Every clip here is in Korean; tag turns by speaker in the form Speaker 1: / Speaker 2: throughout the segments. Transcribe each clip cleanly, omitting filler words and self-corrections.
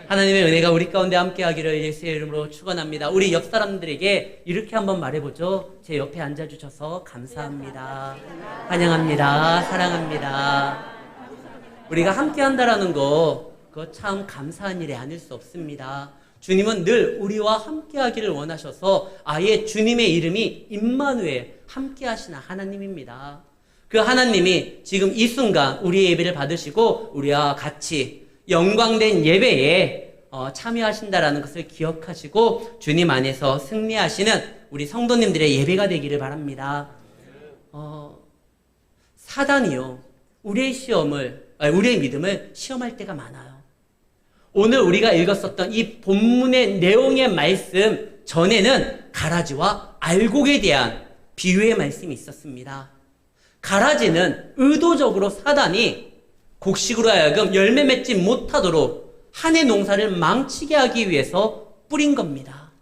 Speaker 1: 하나님의 은혜가 우리 가운데 함께하기를 예수의 이름으로 축원합니다. 우리 옆 사람들에게 이렇게 한번 말해보죠. 제 옆에 앉아주셔서 감사합니다. 환영합니다. 사랑합니다. 우리가 함께한다라는 거 그거 참 감사한 일이 아닐 수 없습니다. 주님은 늘 우리와 함께하기를 원하셔서 아예 주님의 이름이 임마누엘 함께하시는 하나님입니다. 그 하나님이 지금 이 순간 우리의 예배를 받으시고 우리와 같이 영광된 예배에 참여하신다라는 것을 기억하시고 주님 안에서 승리하시는 우리 성도님들의 예배가 되기를 바랍니다. 사단이요, 우리의 믿음을 시험할 때가 많아요. 오늘 우리가 읽었었던 이 본문의 내용의 말씀 전에는 가라지와 알곡에 대한 비유의 말씀이 있었습니다. 가라지는 의도적으로 사단이 곡식으로 하여금 열매 맺지 못하도록 한 해 농사를 망치게 하기 위해서 뿌린 겁니다.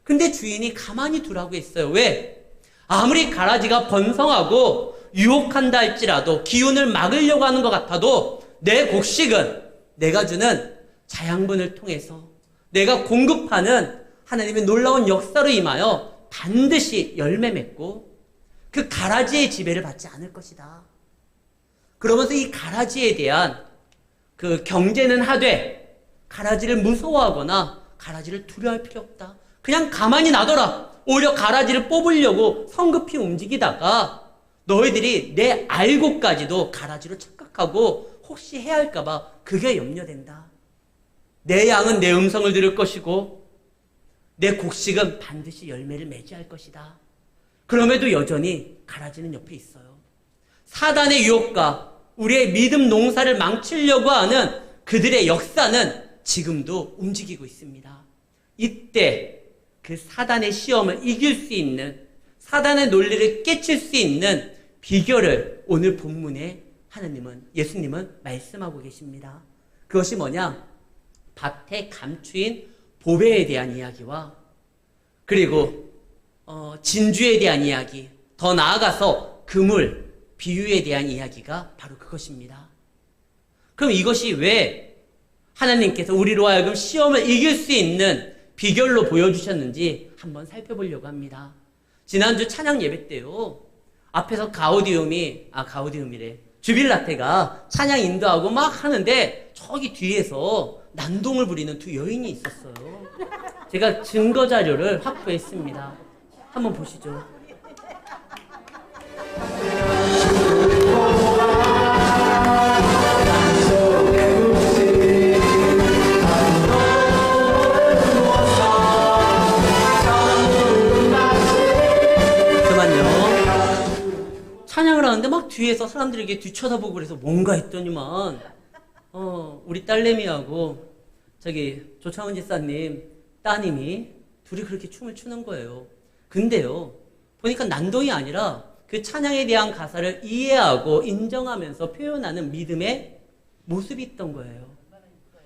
Speaker 1: 근데 주인이 가만히 두라고 했어요. 왜? 아무리 가라지가 번성하고 유혹한다 할지라도 기운을 막으려고 하는 것 같아도 내 곡식은 내가 주는 자양분을 통해서 내가 공급하는 하나님의 놀라운 역사로 임하여 반드시 열매 맺고 그 가라지의 지배를 받지 않을 것이다. 그러면서 이 가라지에 대한 그 경제는 하되 가라지를 무서워하거나 가라지를 두려워할 필요 없다. 그냥 가만히 놔둬라. 오히려 가라지를 뽑으려고 성급히 움직이다가 너희들이 내 알고까지도 가라지로 착각하고 혹시 해야 할까봐 그게 염려된다. 내 양은 내 음성을 들을 것이고 내 곡식은 반드시 열매를 맺어야 할 것이다. 그럼에도 여전히 가라지는 옆에 있어요. 사단의 유혹과 우리의 믿음 농사를 망치려고 하는 그들의 역사는 지금도 움직이고 있습니다. 이때 그 사단의 시험을 이길 수 있는, 사단의 논리를 깨칠 수 있는 비결을 오늘 본문에 예수님은 말씀하고 계십니다. 그것이 뭐냐? 밭에 감추인 보배에 대한 이야기와 그리고 진주에 대한 이야기, 더 나아가서 그물, 비유에 대한 이야기가 바로 그것입니다. 그럼 이것이 왜 하나님께서 우리로 하여금 시험을 이길 수 있는 비결로 보여주셨는지 한번 살펴보려고 합니다. 지난주 찬양 예배 때요, 앞에서 가우디움이래. 주빌라테가 찬양 인도하고 막 하는데 저기 뒤에서 난동을 부리는 두 여인이 있었어요. 제가 증거 자료를 확보했습니다. 한번 보시죠. 찬양을 하는데 막 뒤에서 사람들에게 뒤쳐다보고 그래서 뭔가 했더니만 우리 딸내미하고 저기 조창훈 집사님 따님이 둘이 그렇게 춤을 추는 거예요. 근데요, 보니까 난동이 아니라 그 찬양에 대한 가사를 이해하고 인정하면서 표현하는 믿음의 모습이 있던 거예요.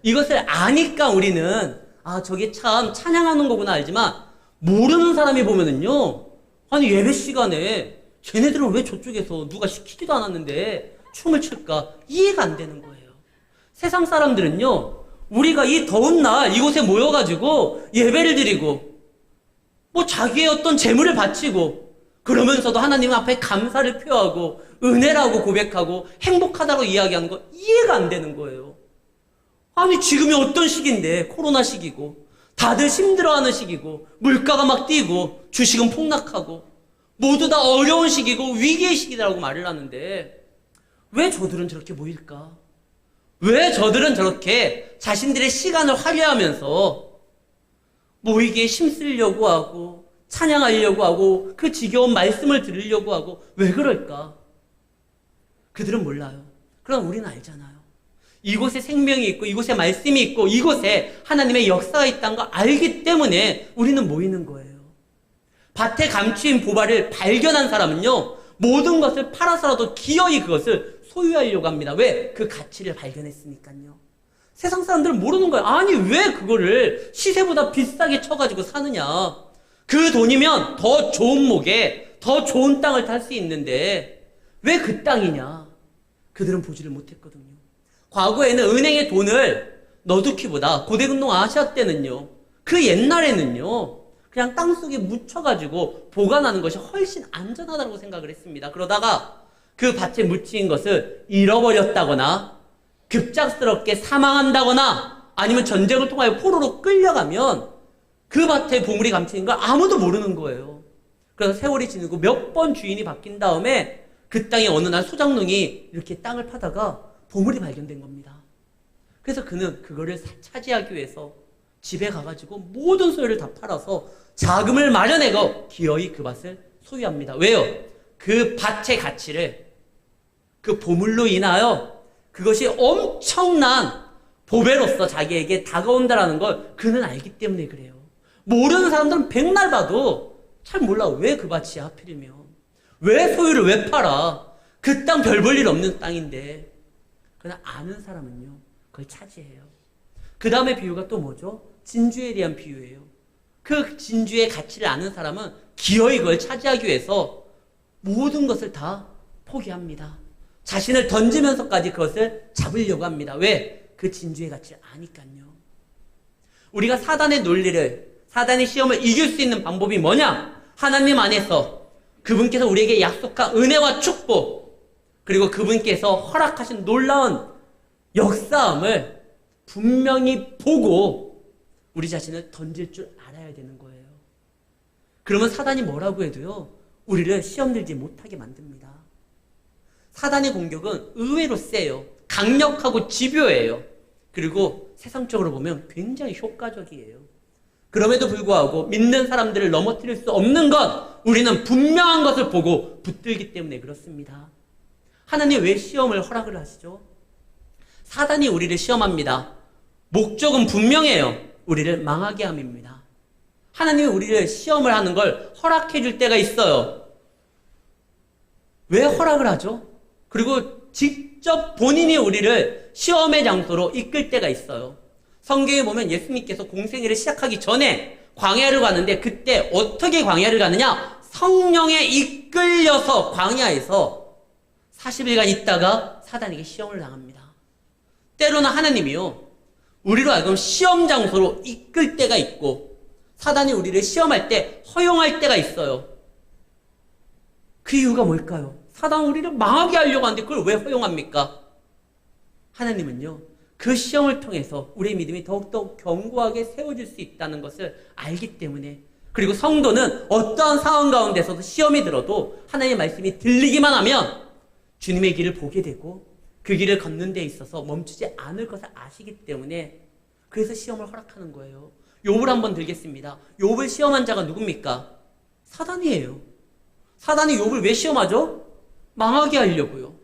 Speaker 1: 이것을 아니까 우리는 저게 참 찬양하는 거구나 알지만, 모르는 사람이 보면은요, 아니 예배 시간에 쟤네들은 왜 저쪽에서 누가 시키지도 않았는데 춤을 출까 이해가 안 되는 거예요. 세상 사람들은요, 우리가 이 더운 날 이곳에 모여가지고 예배를 드리고 뭐 자기의 어떤 재물을 바치고 그러면서도 하나님 앞에 감사를 표하고 은혜라고 고백하고 행복하다고 이야기하는 거 이해가 안 되는 거예요. 아니 지금이 어떤 시기인데, 코로나 시기고 다들 힘들어하는 시기고 물가가 막 뛰고 주식은 폭락하고 모두 다 어려운 시기고 위기의 시기라고 말을 하는데 왜 저들은 저렇게 모일까? 왜 저들은 저렇게 자신들의 시간을 화려하면서 모이기에 힘쓰려고 하고 찬양하려고 하고 그 지겨운 말씀을 들으려고 하고 왜 그럴까? 그들은 몰라요. 그럼 우리는 알잖아요. 이곳에 생명이 있고 이곳에 말씀이 있고 이곳에 하나님의 역사가 있다는 걸 알기 때문에 우리는 모이는 거예요. 밭에 감추인 보화를 발견한 사람은요, 모든 것을 팔아서라도 기어이 그것을 소유하려고 합니다. 왜? 그 가치를 발견했으니까요. 세상 사람들은 모르는 거예요. 아니 왜 그거를 시세보다 비싸게 쳐가지고 사느냐. 그 돈이면 더 좋은 목에 더 좋은 땅을 탈 수 있는데 왜 그 땅이냐. 그들은 보지를 못했거든요. 과거에는 은행에 돈을 너두키보다 고대근동 아시아 때는요, 그 옛날에는요, 그냥 땅속에 묻혀가지고 보관하는 것이 훨씬 안전하다고 생각을 했습니다. 그러다가 그 밭에 묻힌 것을 잃어버렸다거나 급작스럽게 사망한다거나 아니면 전쟁을 통하여 포로로 끌려가면 그 밭에 보물이 감춰진 걸 아무도 모르는 거예요. 그래서 세월이 지나고 몇 번 주인이 바뀐 다음에 그 땅에 어느 날 소장농이 이렇게 땅을 파다가 보물이 발견된 겁니다. 그래서 그는 그거를 차지하기 위해서 집에 가가지고 모든 소유를 다 팔아서 자금을 마련해서 기어이 그 밭을 소유합니다. 왜요? 그 밭의 가치를 그 보물로 인하여 그것이 엄청난 보배로서 자기에게 다가온다라는 걸 그는 알기 때문에 그래요. 모르는 사람들은 백날 봐도 잘 몰라. 왜 그 밭이야 하필이면. 왜 소유를 왜 팔아. 그 땅 별 볼 일 없는 땅인데. 그러나 아는 사람은요, 그걸 차지해요. 그 다음에 비유가 또 뭐죠? 진주에 대한 비유예요. 그 진주의 가치를 아는 사람은 기어이 그걸 차지하기 위해서 모든 것을 다 포기합니다. 자신을 던지면서까지 그것을 잡으려고 합니다. 왜? 그 진주의 가치를 아니까요. 우리가 사단의 논리를, 사단의 시험을 이길 수 있는 방법이 뭐냐? 하나님 안에서 그분께서 우리에게 약속한 은혜와 축복, 그리고 그분께서 허락하신 놀라운 역사함을 분명히 보고 우리 자신을 던질 줄 알아야 되는 거예요. 그러면 사단이 뭐라고 해도요, 우리를 시험 들지 못하게 만듭니다. 사단의 공격은 의외로 세요. 강력하고 집요해요. 그리고 세상적으로 보면 굉장히 효과적이에요. 그럼에도 불구하고 믿는 사람들을 넘어뜨릴 수 없는 것, 우리는 분명한 것을 보고 붙들기 때문에 그렇습니다. 하나님 왜 시험을 허락을 하시죠? 사단이 우리를 시험합니다. 목적은 분명해요. 우리를 망하게 함입니다. 하나님이 우리를 시험을 하는 걸 허락해 줄 때가 있어요. 왜 허락을 하죠? 그리고 직접 본인이 우리를 시험의 장소로 이끌 때가 있어요. 성경에 보면 예수님께서 공생애를 시작하기 전에 광야를 가는데 그때 어떻게 광야를 가느냐? 성령에 이끌려서 광야에서 40일간 있다가 사단에게 시험을 당합니다. 때로는 하나님이요, 우리로 하여금 시험 장소로 이끌 때가 있고 사단이 우리를 시험할 때 허용할 때가 있어요. 그 이유가 뭘까요? 사단은 우리를 망하게 하려고 하는데 그걸 왜 허용합니까? 하나님은요, 그 시험을 통해서 우리의 믿음이 더욱더 견고하게 세워질 수 있다는 것을 알기 때문에, 그리고 성도는 어떠한 상황 가운데서도 시험이 들어도 하나님의 말씀이 들리기만 하면 주님의 길을 보게 되고 그 길을 걷는 데 있어서 멈추지 않을 것을 아시기 때문에 그래서 시험을 허락하는 거예요. 욥을 한번 들겠습니다. 욥을 시험한 자가 누굽니까? 사단이에요. 사단이 욥을 왜 시험하죠? 망하게 하려고요.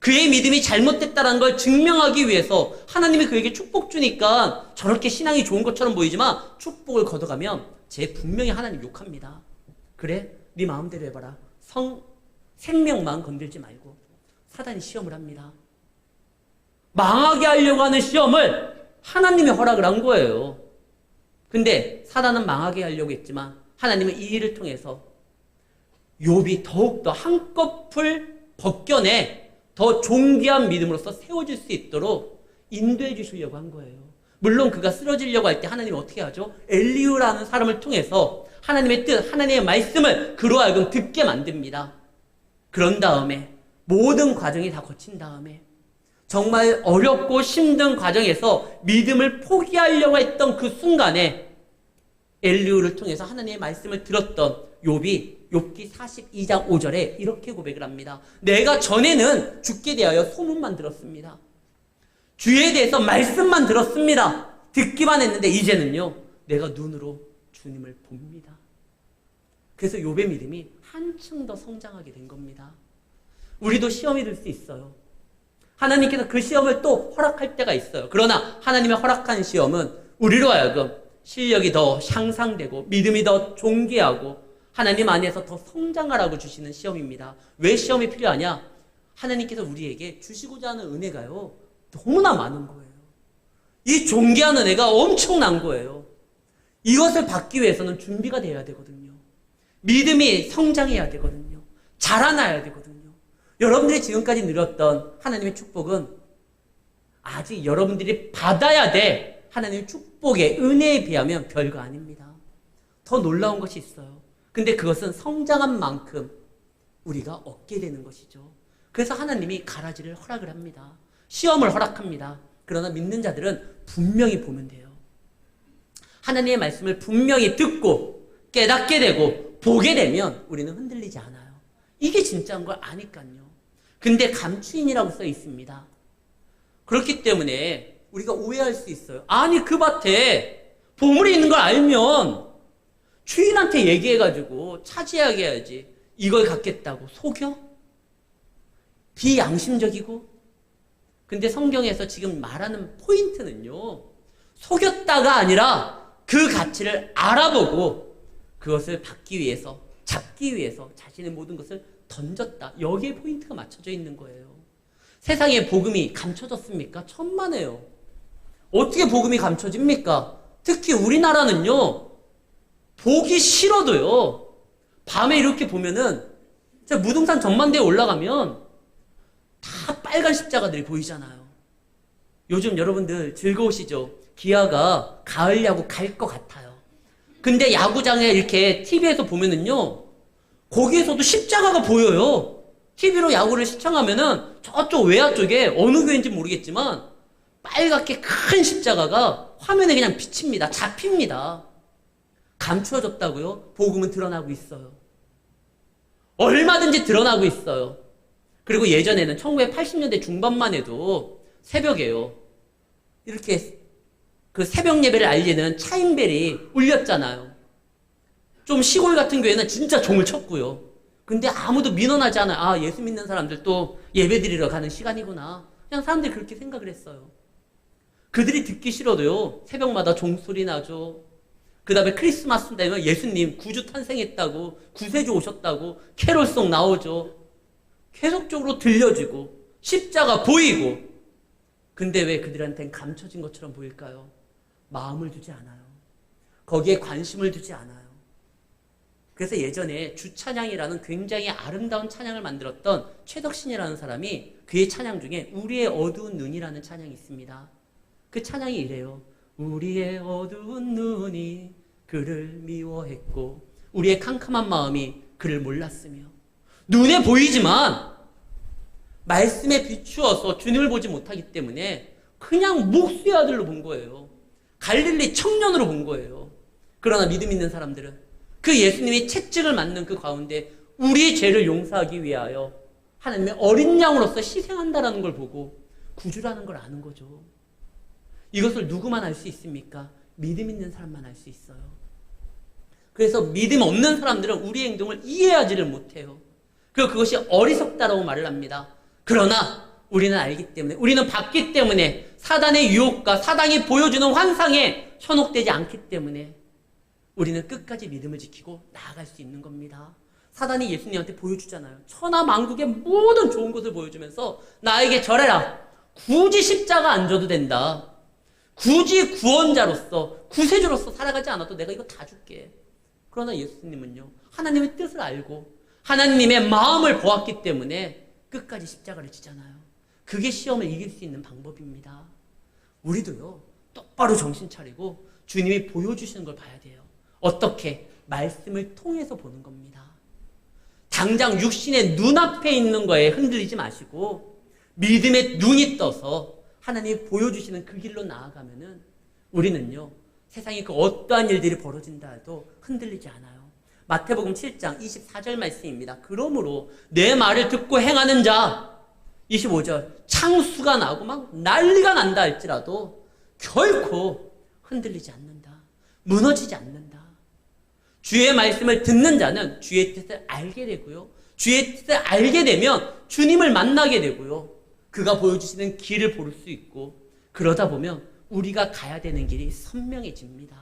Speaker 1: 그의 믿음이 잘못됐다는 걸 증명하기 위해서 하나님이 그에게 축복 주니까 저렇게 신앙이 좋은 것처럼 보이지만 축복을 걷어가면 분명히 하나님 욕합니다. 그래? 네 마음대로 해봐라. 생명만 건들지 말고. 사단이 시험을 합니다. 망하게 하려고 하는 시험을 하나님이 허락을 한 거예요. 근데 사단은 망하게 하려고 했지만 하나님은 이 일을 통해서 욥이 더욱더 한꺼풀 벗겨내 더 존귀한 믿음으로서 세워질 수 있도록 인도해 주시려고 한 거예요. 물론 그가 쓰러지려고 할 때 하나님이 어떻게 하죠? 엘리후라는 사람을 통해서 하나님의 뜻, 하나님의 말씀을 그로 하여금 듣게 만듭니다. 그런 다음에 모든 과정이 다 거친 다음에 정말 어렵고 힘든 과정에서 믿음을 포기하려고 했던 그 순간에 엘리후를 통해서 하나님의 말씀을 들었던 욥이 욥기 42장 5절에 이렇게 고백을 합니다. 내가 전에는 주께 대하여 소문만 들었습니다. 주에 대해서 말씀만 들었습니다. 듣기만 했는데 이제는요, 내가 눈으로 주님을 봅니다. 그래서 욥의 믿음이 한층 더 성장하게 된 겁니다. 우리도 시험이 될 수 있어요. 하나님께서 그 시험을 또 허락할 때가 있어요. 그러나 하나님의 허락한 시험은 우리로 하여금 실력이 더 향상되고 믿음이 더 존귀하고 하나님 안에서 더 성장하라고 주시는 시험입니다. 왜 시험이 필요하냐? 하나님께서 우리에게 주시고자 하는 은혜가요, 너무나 많은 거예요. 이 존귀한 은혜가 엄청난 거예요. 이것을 받기 위해서는 준비가 돼야 되거든요. 믿음이 성장해야 되거든요. 자라나야 되거든요. 여러분들이 지금까지 누렸던 하나님의 축복은 아직 여러분들이 받아야 될 하나님의 축복의 은혜에 비하면 별거 아닙니다. 더 놀라운 것이 있어요. 근데 그것은 성장한 만큼 우리가 얻게 되는 것이죠. 그래서 하나님이 가라지를 허락을 합니다. 시험을 허락합니다. 그러나 믿는 자들은 분명히 보면 돼요. 하나님의 말씀을 분명히 듣고 깨닫게 되고 보게 되면 우리는 흔들리지 않아요. 이게 진짜인 걸 아니까요. 근데 감추인이라고 써 있습니다. 그렇기 때문에 우리가 오해할 수 있어요. 아니 그 밭에 보물이 있는 걸 알면 주인한테 얘기해가지고 차지하게 해야지. 이걸 갖겠다고 속여? 비양심적이고. 근데 성경에서 지금 말하는 포인트는요, 속였다가 아니라 그 가치를 알아보고 그것을 받기 위해서, 잡기 위해서 자신의 모든 것을 던졌다. 여기에 포인트가 맞춰져 있는 거예요. 세상에 복음이 감춰졌습니까? 천만에요. 어떻게 복음이 감춰집니까? 특히 우리나라는요, 보기 싫어도요, 밤에 이렇게 보면은, 제가 무등산 전망대에 올라가면 다 빨간 십자가들이 보이잖아요. 요즘 여러분들 즐거우시죠? 기아가 가을 야구 갈 것 같아요. 근데 야구장에 이렇게 TV에서 보면은요, 거기에서도 십자가가 보여요. TV로 야구를 시청하면은 저쪽 외야 쪽에 어느 교회인지 모르겠지만 빨갛게 큰 십자가가 화면에 그냥 비칩니다. 잡힙니다. 감추어졌다고요? 복음은 드러나고 있어요. 얼마든지 드러나고 있어요. 그리고 예전에는 1980년대 중반만 해도 새벽에요. 이렇게 그 새벽 예배를 알리는 차임벨이 울렸잖아요. 좀 시골 같은 교회는 진짜 종을 쳤고요. 근데 아무도 민원하지 않아요. 아, 예수 믿는 사람들 또 예배 드리러 가는 시간이구나. 그냥 사람들이 그렇게 생각을 했어요. 그들이 듣기 싫어도요, 새벽마다 종소리 나죠. 그 다음에 크리스마스 되면 예수님 구주 탄생했다고, 구세주 오셨다고 캐롤송 나오죠. 계속적으로 들려지고 십자가 보이고. 근데 왜 그들한테는 감춰진 것처럼 보일까요? 마음을 두지 않아요. 거기에 관심을 두지 않아요. 그래서 예전에 주찬양이라는 굉장히 아름다운 찬양을 만들었던 최덕신이라는 사람이 그의 찬양 중에 우리의 어두운 눈이라는 찬양이 있습니다. 그 찬양이 이래요. 우리의 어두운 눈이 그를 미워했고 우리의 캄캄한 마음이 그를 몰랐으며. 눈에 보이지만 말씀에 비추어서 주님을 보지 못하기 때문에 그냥 목수의 아들로 본 거예요. 갈릴리 청년으로 본 거예요. 그러나 믿음 있는 사람들은 그 예수님이 채찍을 맞는 그 가운데 우리의 죄를 용서하기 위하여 하나님의 어린 양으로서 희생한다라는 걸 보고 구주라는 걸 아는 거죠. 이것을 누구만 알 수 있습니까? 믿음 있는 사람만 알 수 있어요. 그래서 믿음 없는 사람들은 우리의 행동을 이해하지를 못해요. 그리고 그것이 어리석다라고 말을 합니다. 그러나 우리는 알기 때문에, 우리는 봤기 때문에, 사단의 유혹과 사단이 보여주는 환상에 현혹되지 않기 때문에 우리는 끝까지 믿음을 지키고 나아갈 수 있는 겁니다. 사단이 예수님한테 보여주잖아요. 천하 만국의 모든 좋은 것을 보여주면서 나에게 절해라. 굳이 십자가 안 져도 된다. 굳이 구원자로서, 구세주로서 살아가지 않아도 내가 이거 다 줄게. 그러나 예수님은요, 하나님의 뜻을 알고 하나님의 마음을 보았기 때문에 끝까지 십자가를 지잖아요. 그게 시험을 이길 수 있는 방법입니다. 우리도요, 똑바로 정신 차리고 주님이 보여주시는 걸 봐야 돼요. 어떻게? 말씀을 통해서 보는 겁니다. 당장 육신의 눈앞에 있는 거에 흔들리지 마시고 믿음의 눈이 떠서 하나님이 보여주시는 그 길로 나아가면은 우리는요, 세상에 그 어떠한 일들이 벌어진다 해도 흔들리지 않아요. 마태복음 7장 24절 말씀입니다. 그러므로 내 말을 듣고 행하는 자, 25절, 창수가 나고 막 난리가 난다 할지라도 결코 흔들리지 않는다. 무너지지 않는다. 주의 말씀을 듣는 자는 주의 뜻을 알게 되고요. 주의 뜻을 알게 되면 주님을 만나게 되고요. 그가 보여주시는 길을 볼 수 있고, 그러다 보면 우리가 가야 되는 길이 선명해집니다.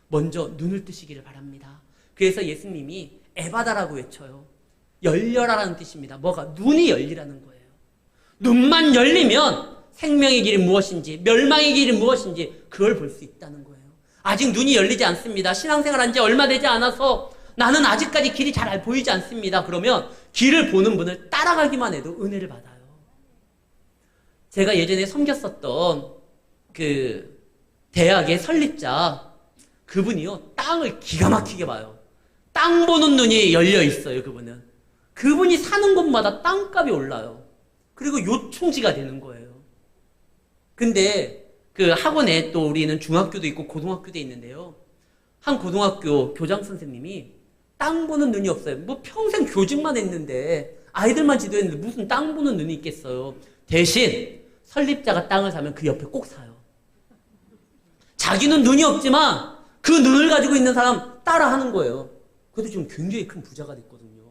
Speaker 1: 먼저 눈을 뜨시기를 바랍니다. 그래서 예수님이 에바다라고 외쳐요. 열려라라는 뜻입니다. 뭐가? 눈이 열리라는 거예요. 눈만 열리면 생명의 길이 무엇인지, 멸망의 길이 무엇인지 그걸 볼 수 있다는 거예요. 아직 눈이 열리지 않습니다. 신앙생활 한 지 얼마 되지 않아서 나는 아직까지 길이 잘 보이지 않습니다. 그러면 길을 보는 분을 따라가기만 해도 은혜를 받아요. 제가 예전에 섬겼었던 그 대학의 설립자, 그분이요, 땅을 기가 막히게 봐요. 땅 보는 눈이 열려 있어요, 그분은. 그분이 사는 곳마다 땅값이 올라요. 그리고 요충지가 되는 거예요. 근데 그 학원에 또 우리는 중학교도 있고 고등학교도 있는데요. 한 고등학교 교장 선생님이 땅 보는 눈이 없어요. 뭐 평생 교직만 했는데, 아이들만 지도했는데 무슨 땅 보는 눈이 있겠어요. 대신 설립자가 땅을 사면 그 옆에 꼭 사요. 자기는 눈이 없지만 그 눈을 가지고 있는 사람 따라 하는 거예요. 그래도 지금 굉장히 큰 부자가 됐거든요.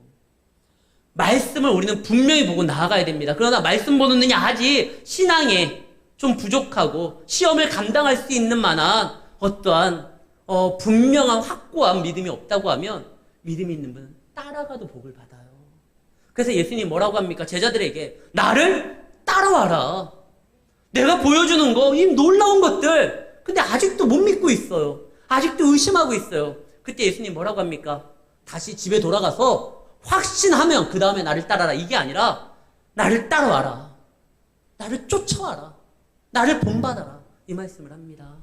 Speaker 1: 말씀을 우리는 분명히 보고 나아가야 됩니다. 그러나 말씀 보는 눈이 아직 신앙에 좀 부족하고 시험을 감당할 수 있는 만한 어떠한 분명한 확고한 믿음이 없다고 하면 믿음이 있는 분은 따라가도 복을 받아요. 그래서 예수님이 뭐라고 합니까? 제자들에게 나를 따라와라. 내가 보여주는 거, 이 놀라운 것들, 근데 아직도 못 믿고 있어요. 아직도 의심하고 있어요. 그때 예수님 뭐라고 합니까? 다시 집에 돌아가서 확신하면 그 다음에 나를 따라라. 이게 아니라 나를 따라와라. 나를 쫓아와라. 나를 본받아라. 이 말씀을 합니다.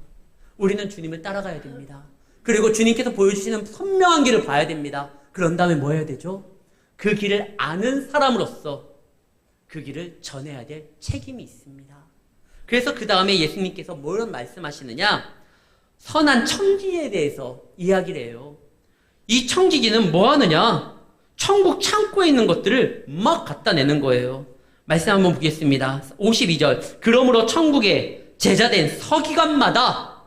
Speaker 1: 우리는 주님을 따라가야 됩니다. 그리고 주님께서 보여주시는 선명한 길을 봐야 됩니다. 그런 다음에 뭐 해야 되죠? 그 길을 아는 사람으로서 그 길을 전해야 될 책임이 있습니다. 그래서 그 다음에 예수님께서 뭘 말씀하시느냐? 선한 청지기에 대해서 이야기를 해요. 이 청지기는 뭐 하느냐? 천국 창고에 있는 것들을 막 갖다 내는 거예요. 말씀 한번 보겠습니다. 52절. 그러므로 천국에 제자된 서기관마다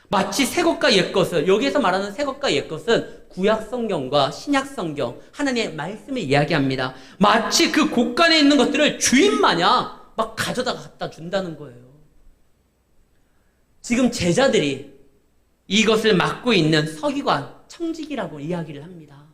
Speaker 1: 마치 새 것과 옛 것을, 여기에서 말하는 새 것과 옛 것은 구약 성경과 신약 성경, 하나님의 말씀을 이야기합니다. 마치 그 곳간에 있는 것들을 주인 마냥 막 가져다 갖다 준다는 거예요. 지금 제자들이 이것을 맡고 있는 서기관, 청지기라고 이야기를 합니다.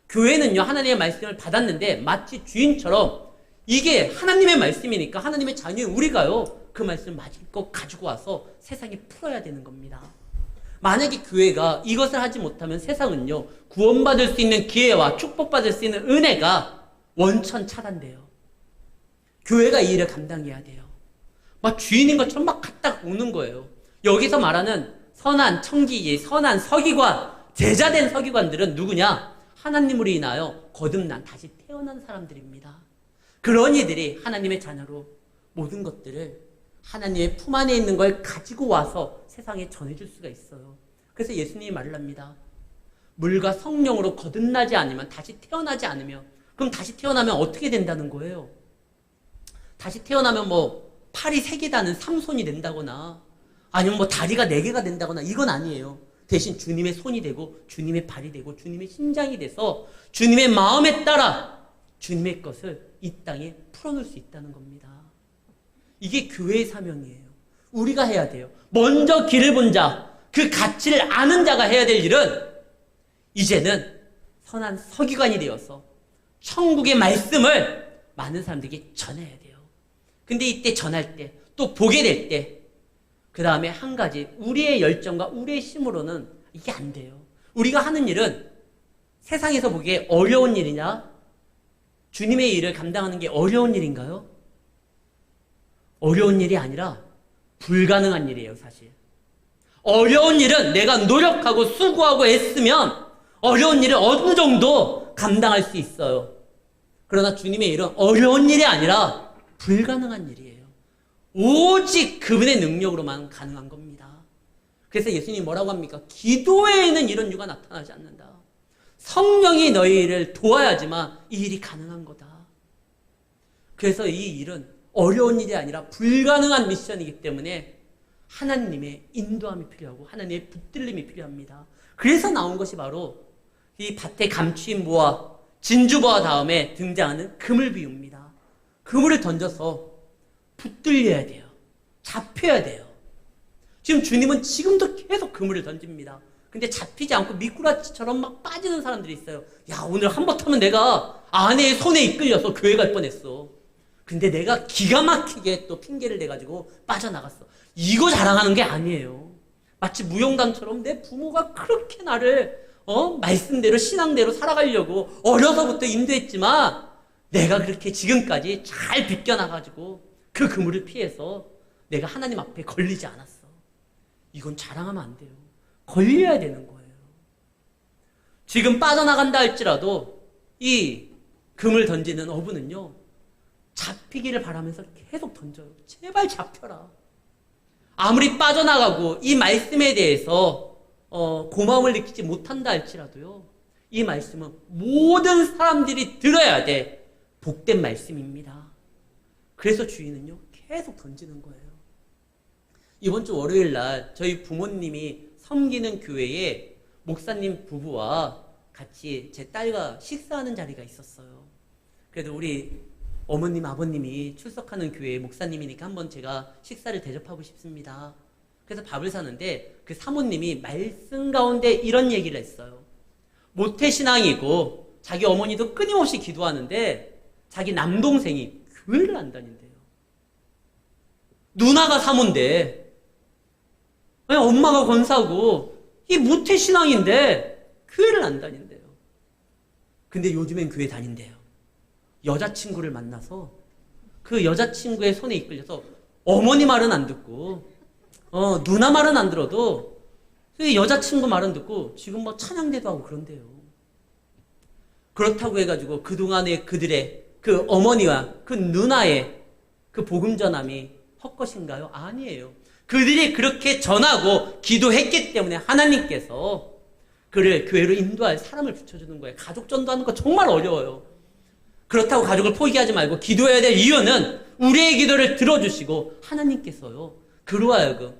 Speaker 1: 교회는요, 하나님의 말씀을 받았는데 마치 주인처럼 이게 하나님의 말씀이니까 하나님의 자녀인 우리가요, 그 말씀을 마음껏 가지고 와서 세상에 풀어야 되는 겁니다. 만약에 교회가 이것을 하지 못하면 세상은요, 구원받을 수 있는 기회와 축복받을 수 있는 은혜가 원천 차단돼요. 교회가 이 일을 감당해야 돼요. 막 주인인 것처럼 막 갖다 오는 거예요. 여기서 말하는 선한 청지기, 선한 서기관, 제자된 서기관들은 누구냐? 하나님으로 인하여 거듭난, 다시 태어난 사람들입니다. 그런 이들이 하나님의 자녀로 모든 것들을 하나님의 품 안에 있는 걸 가지고 와서 세상에 전해줄 수가 있어요. 그래서 예수님이 말을 합니다. 물과 성령으로 거듭나지 않으면, 다시 태어나지 않으면, 그럼 다시 태어나면 어떻게 된다는 거예요? 다시 태어나면 뭐 팔이 3개다는 삼손이 된다거나 아니면 뭐 다리가 4개가 된다거나 이건 아니에요. 대신 주님의 손이 되고 주님의 발이 되고 주님의 심장이 돼서 주님의 마음에 따라 주님의 것을 이 땅에 풀어놓을 수 있다는 겁니다. 이게 교회의 사명이에요. 우리가 해야 돼요. 먼저 길을 본 자, 그 가치를 아는 자가 해야 될 일은 이제는 선한 서기관이 되어서 천국의 말씀을 많은 사람들에게 전해야 돼요. 근데 이때 전할 때, 또 보게 될 때, 그 다음에 한 가지, 우리의 열정과 우리의 힘으로는 이게 안 돼요. 우리가 하는 일은 세상에서 보기에 어려운 일이냐? 주님의 일을 감당하는 게 어려운 일인가요? 어려운 일이 아니라 불가능한 일이에요, 사실. 어려운 일은 내가 노력하고 수고하고 애쓰면 어려운 일을 어느 정도 감당할 수 있어요. 그러나 주님의 일은 어려운 일이 아니라 불가능한 일이에요. 오직 그분의 능력으로만 가능한 겁니다. 그래서 예수님이 뭐라고 합니까? 기도에는 이런 이유가 나타나지 않는다. 성령이 너희를 도와야지만 이 일이 가능한 거다. 그래서 이 일은 어려운 일이 아니라 불가능한 미션이기 때문에 하나님의 인도함이 필요하고 하나님의 붙들림이 필요합니다. 그래서 나온 것이 바로 이 밭에 감추인 모와 진주보와 다음에 등장하는 그물 비유입니다. 그물을 던져서 붙들려야 돼요. 잡혀야 돼요. 지금 주님은 지금도 계속 그물을 던집니다. 근데 잡히지 않고 미꾸라지처럼 막 빠지는 사람들이 있어요. 야, 오늘 한번 타면 내가 아내의 손에 이끌려서 교회 갈 뻔했어. 근데 내가 기가 막히게 또 핑계를 대가지고 빠져나갔어. 이거 자랑하는 게 아니에요. 마치 무용담처럼 내 부모가 그렇게 나를 말씀대로 신앙대로 살아가려고 어려서부터 인도했지만 내가 그렇게 지금까지 잘 비껴나가지고 그 그물을 피해서 내가 하나님 앞에 걸리지 않았어. 이건 자랑하면 안 돼요. 걸려야 되는 거예요. 지금 빠져나간다 할지라도 이 금을 던지는 어부는요, 잡히기를 바라면서 계속 던져요. 제발 잡혀라. 아무리 빠져나가고 이 말씀에 대해서 고마움을 느끼지 못한다 할지라도요, 이 말씀은 모든 사람들이 들어야 돼 복된 말씀입니다. 그래서 주인은요, 계속 던지는 거예요. 이번 주 월요일 날 저희 부모님이 섬기는 교회에 목사님 부부와 같이 제 딸과 식사하는 자리가 있었어요. 그래도 우리 어머님, 아버님이 출석하는 교회 목사님이니까 한번 제가 식사를 대접하고 싶습니다. 그래서 밥을 사는데 그 사모님이 말씀 가운데 이런 얘기를 했어요. 모태신앙이고 자기 어머니도 끊임없이 기도하는데 자기 남동생이 교회를 안 다닌대요. 누나가 사모인데 엄마가 권사고 이 모태신앙인데 교회를 안 다닌대요. 근데 요즘엔 교회 다닌대요. 여자친구를 만나서 그 여자친구의 손에 이끌려서 어머니 말은 안 듣고 누나 말은 안 들어도 그 여자친구 말은 듣고 지금 뭐 찬양대도 하고 그런대요. 그렇다고 해가지고 그동안의 그들의 그 어머니와 그 누나의 그 복음 전함이 헛것인가요? 아니에요. 그들이 그렇게 전하고 기도했기 때문에 하나님께서 그를 교회로 인도할 사람을 붙여주는 거예요. 가족 전도하는 거 정말 어려워요. 그렇다고 가족을 포기하지 말고 기도해야 될 이유는 우리의 기도를 들어주시고 하나님께서요, 그로 하여금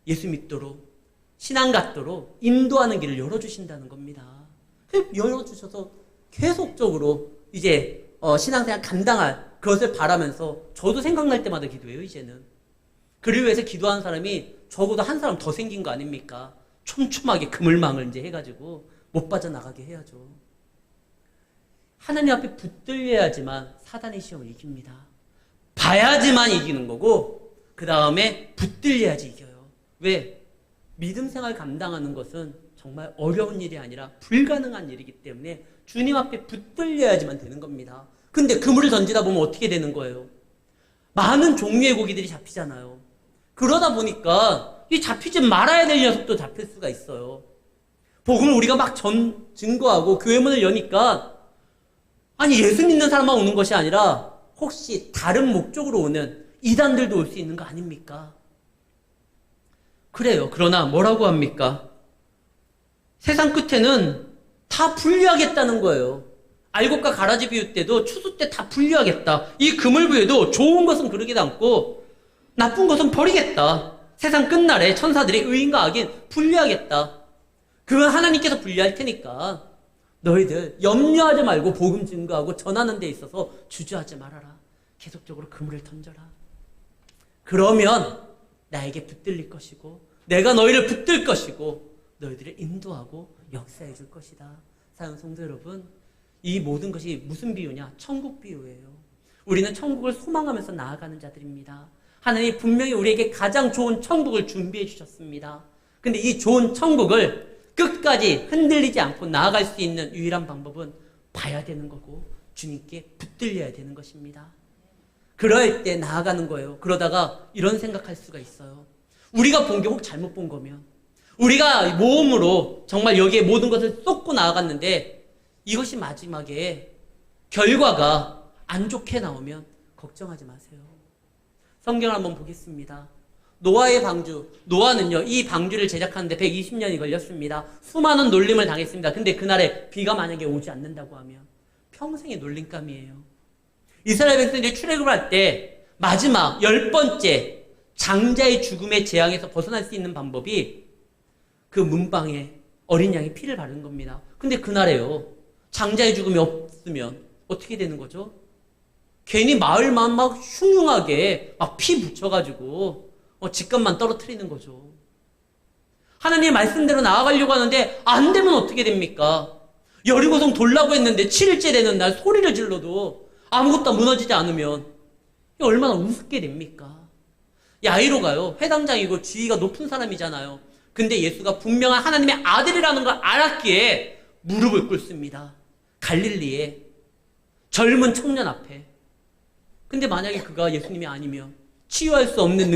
Speaker 1: 예수 믿도록 신앙 갖도록 인도하는 길을 열어주신다는 겁니다. 열어주셔서 계속적으로 이제 신앙생활 감당할 그것을 바라면서 저도 생각날 때마다 기도해요. 이제는 그를 위해서 기도하는 사람이 적어도 한 사람 더 생긴 거 아닙니까? 촘촘하게 그물망을 이제 해가지고 못 빠져나가게 해야죠. 하나님 앞에 붙들려야지만 사단의 시험을 이깁니다. 봐야지만 이기는 거고 그 다음에 붙들려야지 이겨요. 왜? 믿음 생활 감당하는 것은 정말 어려운 일이 아니라 불가능한 일이기 때문에 주님 앞에 붙들려야지만 되는 겁니다. 근데 그물을 던지다 보면 어떻게 되는 거예요? 많은 종류의 고기들이 잡히잖아요. 그러다 보니까 이 잡히지 말아야 될 녀석도 잡힐 수가 있어요. 복음을 우리가 막 증거하고 교회 문을 여니까 아니 예수 믿는 사람만 오는 것이 아니라 혹시 다른 목적으로 오는 이단들도 올 수 있는 거 아닙니까? 그래요. 그러나 뭐라고 합니까? 세상 끝에는 다 분리하겠다는 거예요. 알곡과 가라지 비유 때도 추수 때 다 분리하겠다. 이 그물 부에도 좋은 것은 그러기도 않고 나쁜 것은 버리겠다. 세상 끝날에 천사들이 의인과 악인 분리하겠다. 그건 하나님께서 분리할 테니까 너희들 염려하지 말고 복음 증거하고 전하는 데 있어서 주저하지 말아라. 계속적으로 그물을 던져라. 그러면 나에게 붙들릴 것이고 내가 너희를 붙들 것이고 너희들을 인도하고 역사해 줄 것이다. 사랑하는 성도 여러분, 이 모든 것이 무슨 비유냐? 천국 비유예요. 우리는 천국을 소망하면서 나아가는 자들입니다. 하나님이 분명히 우리에게 가장 좋은 천국을 준비해 주셨습니다. 근데 이 좋은 천국을 끝까지 흔들리지 않고 나아갈 수 있는 유일한 방법은 봐야 되는 거고 주님께 붙들려야 되는 것입니다. 그럴 때 나아가는 거예요. 그러다가 이런 생각할 수가 있어요. 우리가 본 게 혹 잘못 본 거면 우리가 모험으로 정말 여기에 모든 것을 쏟고 나아갔는데 이것이 마지막에 결과가 안 좋게 나오면 걱정하지 마세요. 성경을 한번 보겠습니다. 노아의 방주. 노아는요, 이 방주를 제작하는데 120년이 걸렸습니다. 수많은 놀림을 당했습니다. 근데 그날에 비가 만약에 오지 않는다고 하면 평생의 놀림감이에요. 이스라엘 백성들이 출애굽을 할 때 마지막 10번째 장자의 죽음의 재앙에서 벗어날 수 있는 방법이 그 문방에 어린 양의 피를 바르는 겁니다. 근데 그날에요, 장자의 죽음이 없으면 어떻게 되는 거죠? 괜히 마을만 막 흉흉하게 막 피 묻혀가지고 집값만 떨어뜨리는 거죠. 하나님의 말씀대로 나아가려고 하는데 안 되면 어떻게 됩니까? 여리고성 돌라고 했는데 7일째 되는 날 소리를 질러도 아무것도 무너지지 않으면 얼마나 우습게 됩니까? 야이로가요, 회당장이고 지위가 높은 사람이잖아요. 근데 예수가 분명한 하나님의 아들이라는 걸 알았기에 무릎을 꿇습니다. 갈릴리에 젊은 청년 앞에. 근데 만약에 그가 예수님이 아니면 치유할 수 있는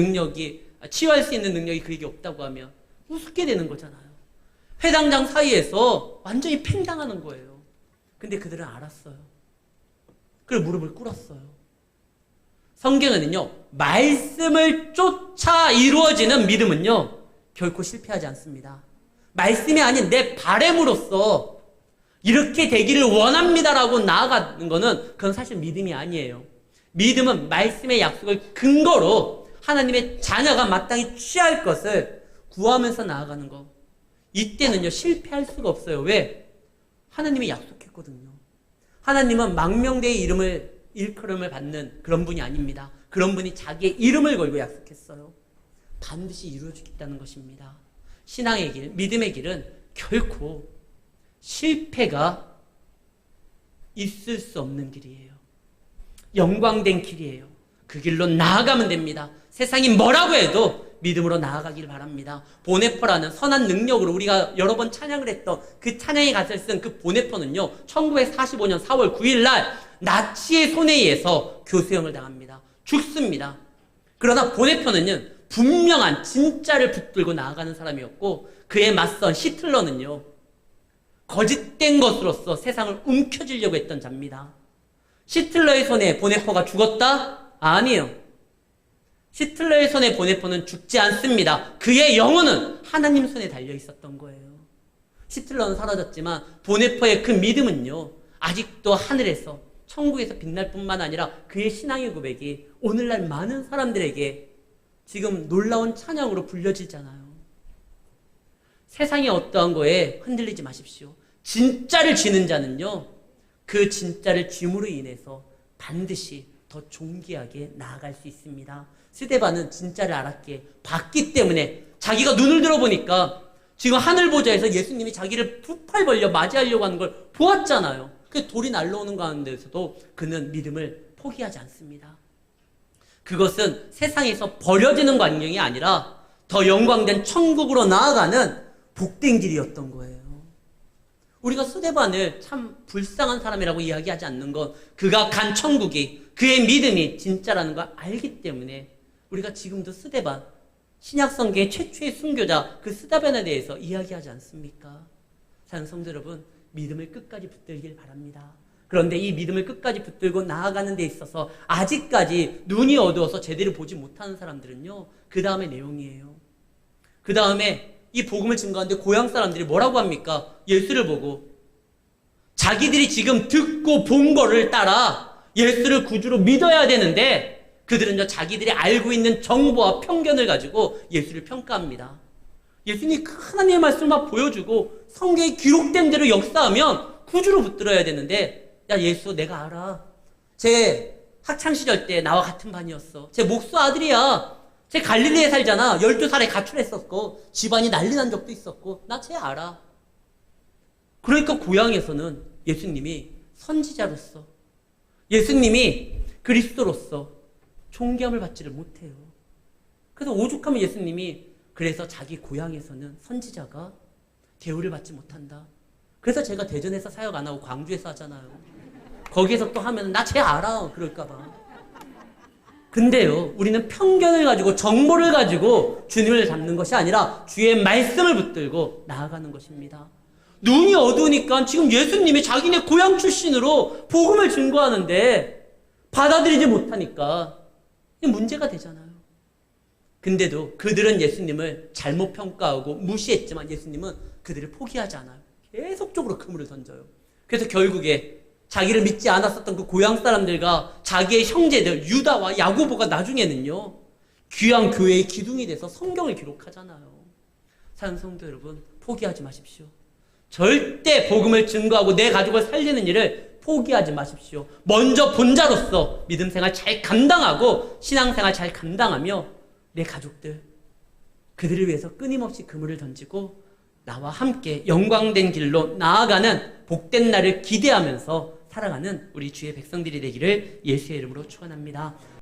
Speaker 1: 능력이 그에게 없다고 하면 우습게 되는 거잖아요. 회당장 사이에서 완전히 팽당하는 거예요. 근데 그들은 알았어요. 그걸 무릎을 꿇었어요. 성경에는요, 말씀을 쫓아 이루어지는 믿음은요, 결코 실패하지 않습니다. 말씀이 아닌 내 바램으로써 이렇게 되기를 원합니다라고 나아가는 거는 그건 사실 믿음이 아니에요. 믿음은 말씀의 약속을 근거로 하나님의 자녀가 마땅히 취할 것을 구하면서 나아가는 거. 이때는요, 실패할 수가 없어요. 왜? 하나님이 약속했거든요. 하나님은 망명대의 일컬음을 받는 그런 분이 아닙니다. 그런 분이 자기의 이름을 걸고 약속했어요. 반드시 이루어지겠다는 것입니다. 신앙의 길, 믿음의 길은 결코 실패가 있을 수 없는 길이에요. 영광된 길이에요. 그 길로 나아가면 됩니다. 세상이 뭐라고 해도 믿음으로 나아가길 바랍니다. 보네퍼라는 선한 능력으로 우리가 여러 번 찬양을 했던 그 찬양의 가사를 쓴 그 보네퍼는요, 1945년 4월 9일 날 나치의 손에 의해서 교수형을 당합니다. 죽습니다. 그러나 보네퍼는요, 분명한 진짜를 붙들고 나아가는 사람이었고, 그에 맞선 히틀러는요, 거짓된 것으로서 세상을 움켜쥐려고 했던 자입니다. 히틀러의 손에 보네퍼가 죽었다? 아니에요. 히틀러의 손에 보네퍼는 죽지 않습니다. 그의 영혼은 하나님 손에 달려 있었던 거예요. 히틀러는 사라졌지만 보네퍼의 그 믿음은요, 아직도 하늘에서, 천국에서 빛날 뿐만 아니라 그의 신앙의 고백이 오늘날 많은 사람들에게 지금 놀라운 찬양으로 불려지잖아요. 세상의 어떠한 거에 흔들리지 마십시오. 진짜를 쥐는 자는요, 그 진짜를 쥐므로 인해서 반드시 더 존귀하게 나아갈 수 있습니다. 스데반은 진짜를 알았기에 봤기 때문에 자기가 눈을 들어보니까 지금 하늘 보좌에서 예수님이 자기를 두 팔 벌려 맞이하려고 하는 걸 보았잖아요. 그 돌이 날라오는 가운데서도 그는 믿음을 포기하지 않습니다. 그것은 세상에서 버려지는 광경이 아니라 더 영광된 천국으로 나아가는 복된 길이었던 거예요. 우리가 스데반을 참 불쌍한 사람이라고 이야기하지 않는 건 그가 간 천국이, 그의 믿음이 진짜라는 걸 알기 때문에 우리가 지금도 스데반, 신약성경의 최초의 순교자 그 스데반에 대해서 이야기하지 않습니까? 사랑하는 성도 여러분, 믿음을 끝까지 붙들길 바랍니다. 그런데 이 믿음을 끝까지 붙들고 나아가는 데 있어서 아직까지 눈이 어두워서 제대로 보지 못하는 사람들은요, 그 다음의 내용이에요. 그 다음에 이 복음을 증거하는데 고향 사람들이 뭐라고 합니까? 예수를 보고 자기들이 지금 듣고 본 거를 따라 예수를 구주로 믿어야 되는데 그들은요, 자기들이 알고 있는 정보와 편견을 가지고 예수를 평가합니다. 예수님이 하나님의 말씀을 막 보여주고 성경에 기록된 대로 역사하면 구주로 붙들어야 되는데, 야, 예수 내가 알아. 제 학창시절 때 나와 같은 반이었어. 제 목수 아들이야. 제 갈릴리에 살잖아. 12살에 가출했었고 집안이 난리 난 적도 있었고 나 쟤 알아. 그러니까 고향에서는 예수님이 선지자로서, 예수님이 그리스도로서 존귀함을 받지를 못해요. 그래서 오죽하면 예수님이 그래서 자기 고향에서는 선지자가 대우를 받지 못한다. 그래서 제가 대전에서 사역 안 하고 광주에서 하잖아요. 거기에서 또 하면 나 쟤 알아 그럴까 봐. 근데요, 우리는 편견을 가지고 정보를 가지고 주님을 잡는 것이 아니라 주의 말씀을 붙들고 나아가는 것입니다. 눈이 어두우니까 지금 예수님이 자기네 고향 출신으로 복음을 증거하는데 받아들이지 못하니까 문제가 되잖아요. 근데도 그들은 예수님을 잘못 평가하고 무시했지만 예수님은 그들을 포기하지 않아요. 계속적으로 그물을 던져요. 그래서 결국에 자기를 믿지 않았었던 그 고향 사람들과 자기의 형제들 유다와 야고보가 나중에는요, 귀한 교회의 기둥이 돼서 성경을 기록하잖아요. 사랑하는 성도 여러분, 포기하지 마십시오. 절대 복음을 증거하고 내 가족을 살리는 일을 포기하지 마십시오. 먼저 본자로서 믿음생활 잘 감당하고 신앙생활 잘 감당하며 내 가족들, 그들을 위해서 끊임없이 그물을 던지고 나와 함께 영광된 길로 나아가는 복된 날을 기대하면서 살아가는 우리 주의 백성들이 되기를 예수의 이름으로 축원합니다.